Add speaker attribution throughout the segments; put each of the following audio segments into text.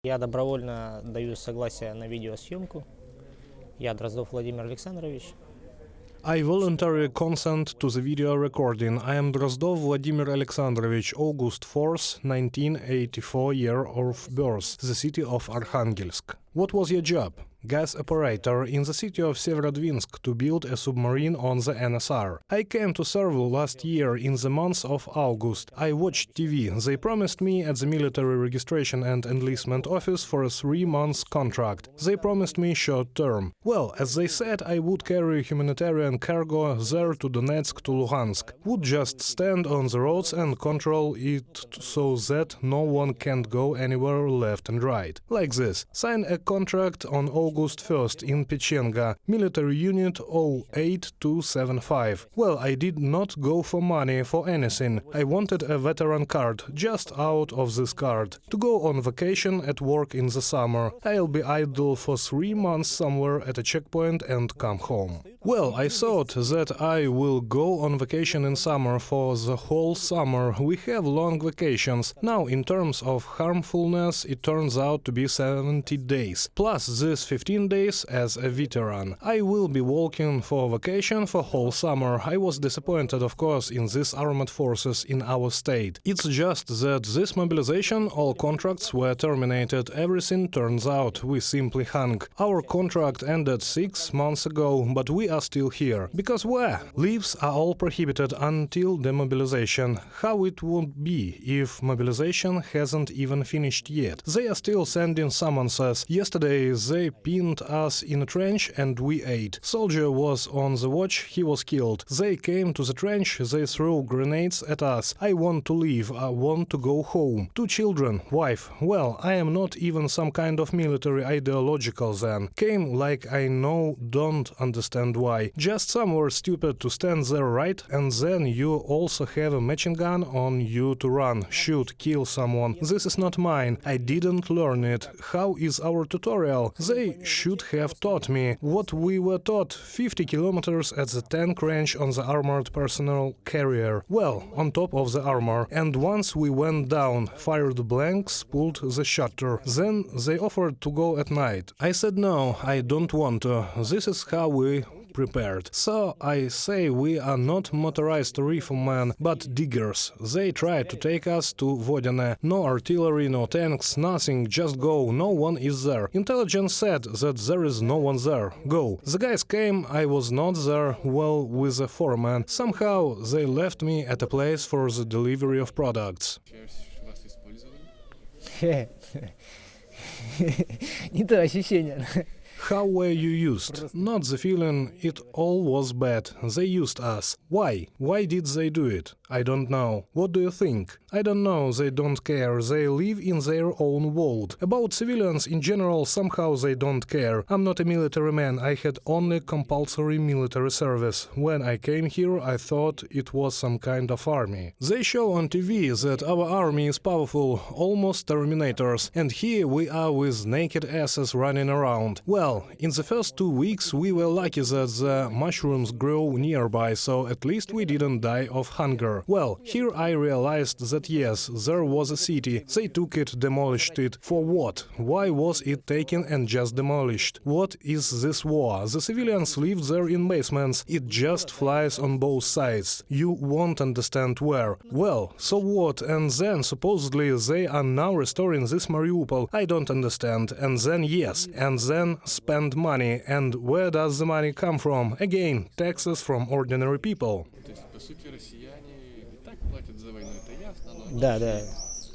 Speaker 1: Я добровольно даю согласие на видеосъемку. Я Дроздов Владимир Александрович.
Speaker 2: I voluntarily consent to the video recording. I am Drozdov Vladimir Alexandrovich, August 4th, 1984, year of birth, the city of Arkhangelsk. What was your job? Gas operator in the city of Severodvinsk to build a submarine on the NSR. I came to serve last year in the month of August. I watched TV. They promised me at the military registration and enlistment office for a 3-month contract. They promised me short term. Well, as they said, I would carry humanitarian cargo there to Donetsk to Luhansk. Would just stand on the roads and control it so that no one can't go anywhere left and right. Like this. Sign a contract on August 1st in Pechenga, military unit 08275. Well, I did not go for money for anything. I wanted a veteran card, just out of this card. To go on vacation at work in the summer. I'll be idle for 3 months somewhere at a checkpoint and come home. Well, I thought that I will go on vacation in summer for the whole summer. We have long vacations. Now, in terms of harmfulness, it turns out to be 70 days. Plus this 15 days as a veteran. I will be walking for vacation for whole summer. I was disappointed, of course, in these armed forces in our state. It's just that this mobilization, all contracts were terminated. Everything turns out we simply hung. Our contract ended 6 months ago, but we are still here. Because where? Leaves are all prohibited until demobilization. How it would be if mobilization hasn't even finished yet? They are still sending summonses. Yesterday they pinned us in a trench and we ate. Soldier was on the watch, he was killed. They came to the trench, they threw grenades at us. I want to leave, I want to go home. 2 children, wife. Well, I am not even some kind of military ideological then. Came like I know, don't understand why. Just somewhere stupid to stand there, right? And then you also have a machine gun on you to run, shoot, kill someone. This is not mine. I didn't learn it. How is our tutorial? They should have taught me what we were taught. 50 kilometers at the tank range on the armored personnel carrier. Well, on top of the armor. And once we went down, fired blanks, pulled the shutter. Then they offered to go at night. I said no, I don't want to. This is how we prepared. So I say we are not motorized riflemen, but diggers. They tried to take us to Vodene. No artillery, no tanks, nothing, just go, no one is there. Intelligence said that there is no one there. Go. The guys came, I was not there, well, with a foreman. Somehow they left me at a place for the delivery of products.
Speaker 1: Не то ощущение.
Speaker 2: How were you used? Not the feeling, it all was bad. They used us. Why? Why did they do it? I don't know. What do you think? I don't know, they don't care. They live in their own world. About civilians in general, somehow they don't care. I'm not a military man, I had only compulsory military service. When I came here, I thought it was some kind of army. They show on TV that our army is powerful, almost Terminators, and here we are with naked asses running around. Well, in the first 2 weeks we were lucky that the mushrooms grow nearby, so at least we didn't die of hunger. Well, here I realized that yes, there was a city. They took it, demolished it. For what? Why was it taken and just demolished? What is this war? The civilians live there in basements. It just flies on both sides. You won't understand where. Well, so what? And then supposedly they are now restoring this Mariupol. I don't understand. And then yes, and then spend money. And where does the money come from? Again, taxes from ordinary people.
Speaker 1: Да, да.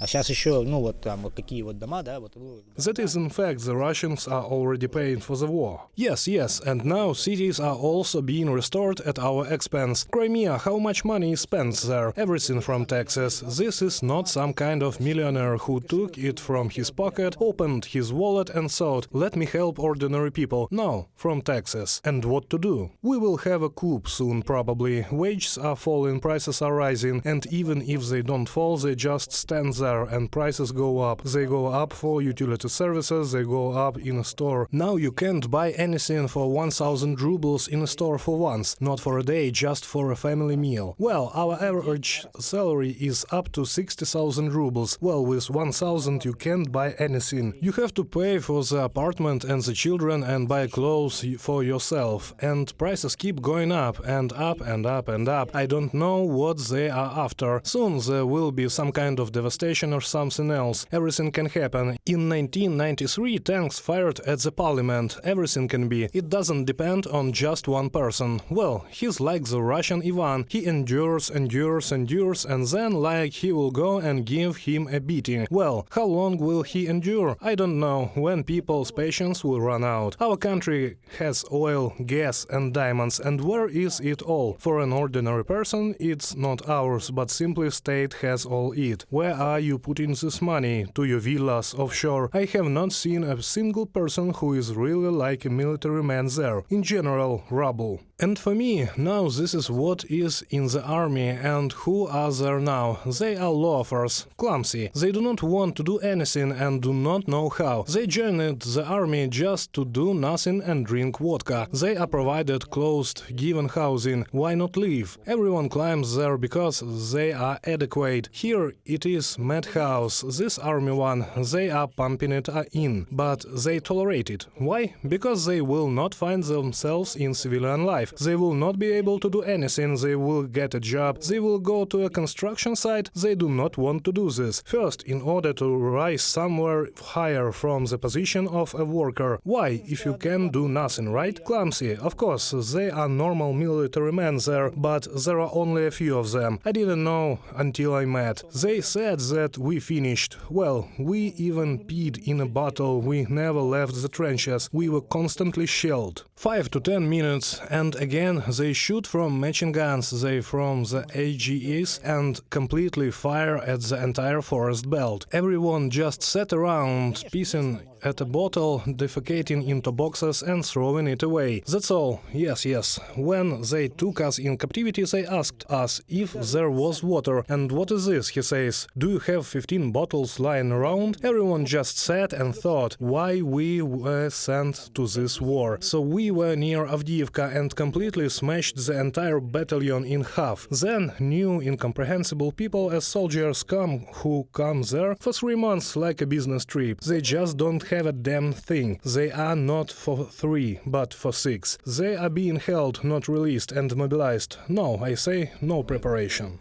Speaker 1: А сейчас еще, ну вот там вот такие вот дома, да, вот.
Speaker 2: That is, in fact, the Russians are already paying for the war. Yes, yes, and now cities are also being restored at our expense. Crimea, how much money is spent there? Everything from taxes. This is not some kind of millionaire who took it from his pocket, opened his wallet and thought, let me help ordinary people. No, from taxes. And what to do? We will have a coup soon, probably. Wages are falling, prices are rising, and even if they don't fall, they just stand there. there, and prices go up. They go up for utility services, they go up in a store. Now you can't buy anything for 1000 rubles in a store for once, not for a day, just for a family meal. Well, our average salary is up to 60,000 rubles. Well, with 1000 you can't buy anything. You have to pay for the apartment and the children and buy clothes for yourself. And prices keep going up and up and up and up. I don't know what they are after. Soon there will be some kind of devastation or something else. Everything can happen. In 1993 tanks fired at the parliament. Everything can be. It doesn't depend on just one person. Well, he's like the Russian Ivan. He endures, endures, endures, and then like he will go and give him a beating. Well, how long will he endure? I don't know. When people's patience will run out. Our country has oil, gas and diamonds, and where is it all? For an ordinary person, it's not ours, but simply state has all it. Where are you putting this money? To your villas offshore? I have not seen a single person who is really like a military man there. In general, rubble. And for me, now this is what is in the army, and who are there now? They are loafers, clumsy. They do not want to do anything and do not know how. They joined the army just to do nothing and drink vodka. They are provided clothed, given housing. Why not leave? Everyone climbs there because they are adequate. Here it is madhouse. This army one, they are pumping it in. But they tolerate it. Why? Because they will not find themselves in civilian life. They will not be able to do anything, they will get a job, they will go to a construction site. They do not want to do this. First, in order to rise somewhere higher from the position of a worker. Why, if you can do nothing, right? Clumsy, of course, they are normal military men there, but there are only a few of them. I didn't know until I met. They said that we finished. Well, we even peed in a bottle, we never left the trenches, we were constantly shelled. 5 to 10 minutes, and again they shoot from machine guns, they from the AGS, and completely fire at the entire forest belt. Everyone just sat around, pissing at a bottle, defecating into boxes and throwing it away. That's all. Yes. When they took us in captivity, they asked us if there was water. And what is this, he says. Do you have 15 bottles lying around? Everyone just sat and thought why we were sent to this war. So we were near Avdiivka and completely smashed the entire battalion in half. Then new incomprehensible people as soldiers come who come there for 3 months like a business trip. They just don't have a damn thing. They are not for 3, but for 6. They are being held, not released and mobilized. No, I say, no preparation.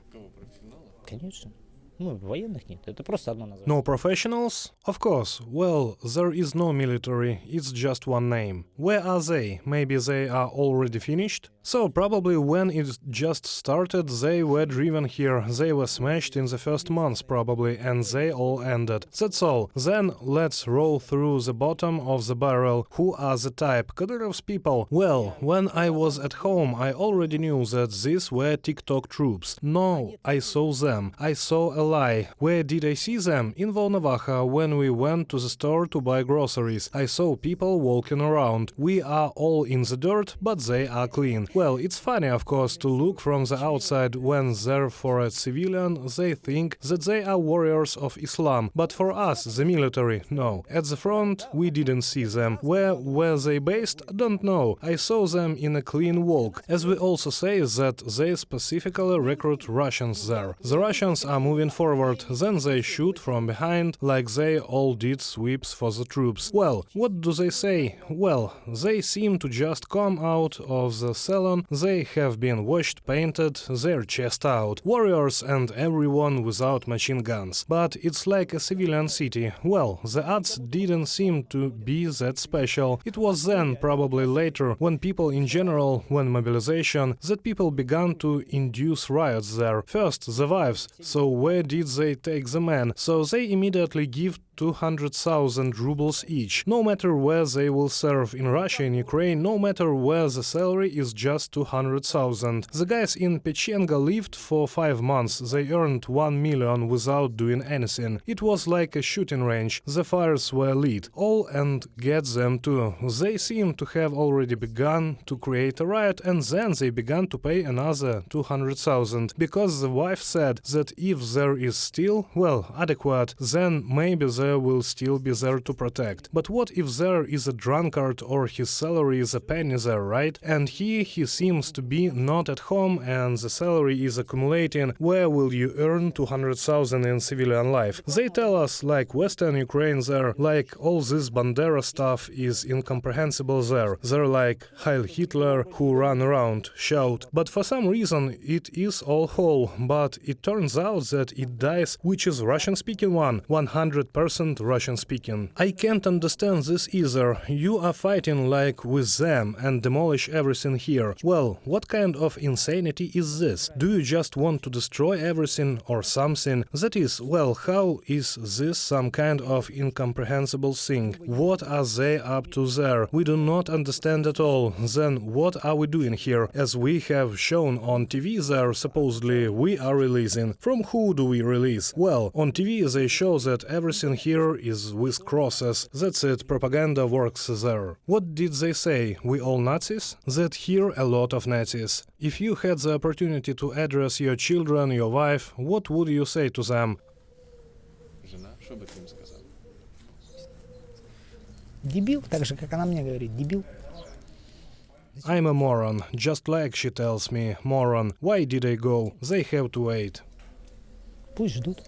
Speaker 1: Конечно. Ну, военных нет. Это просто одно название.
Speaker 2: No professionals? Of course. Well, there is no military, it's just one name. Where are they? Maybe they are already finished? So probably when it just started, they were driven here, they were smashed in the first months probably, and they all ended. That's all. Then let's roll through the bottom of the barrel. Who are the type? Kadyrov's people. Well, when I was at home, I already knew that these were TikTok troops. No, I saw them. I saw a lie. Where did I see them? In Volnovakha, when we went to the store to buy groceries. I saw people walking around. We are all in the dirt, but they are clean. Well, it's funny, of course, to look from the outside when they're for a civilian, they think that they are warriors of Islam. But for us, the military, no. At the front, we didn't see them. Where were they based? Don't know. I saw them in a clean walk. As we also say that they specifically recruit Russians there. The Russians are moving forward, then they shoot from behind, like they all did sweeps for the troops. Well, what do they say? Well, they seem to just come out of the salon, they have been washed, painted, their chest out. Warriors and everyone without machine guns. But it's like a civilian city. Well, the odds didn't seem to be that special. It was then, probably later, when people in general, when mobilization, that people began to induce riots there. First, the wives. So where did they take the men? So they immediately give 200,000 rubles each, no matter where they will serve in Russia, in Ukraine, no matter where the salary is just 200,000. The guys in Pechenga lived for 5 months, they earned 1 million without doing anything. It was like a shooting range, the fires were lit, all and get them too. They seem to have already begun to create a riot, and then they began to pay another 200,000, because the wife said that if there is still, well, adequate, then maybe there will still be there to protect. But what if there is a drunkard or his salary is a penny there, right? And he seems to be not at home and the salary is accumulating. Where will you earn 200,000 in civilian life? They tell us like Western Ukraine there, like all this Bandera stuff is incomprehensible there. They're like Heil Hitler who run around, shout. But for some reason it is all whole, but it turns out that it dies, which is Russian-speaking one, 100% Russian-speaking. I can't understand this either. You are fighting like with them and demolish everything here. Well, what kind of insanity is this? Do you just want to destroy everything or something? That is, well, how is this some kind of incomprehensible thing? What are they up to there? We do not understand at all. Then what are we doing here? As we have shown on TV there, supposedly we are releasing. From who do we release? Well, on TV they show that everything here is with crosses. That's it, propaganda works there. What did they say? We all Nazis? That here a lot of Nazis. If you had the opportunity to address your children, your wife, what would you say to them?
Speaker 1: Дебил, так же, как она мне говорит, дебил.
Speaker 2: I'm a moron, just like she tells me, moron. Why did I go? They have to wait.
Speaker 1: Пусть ждут.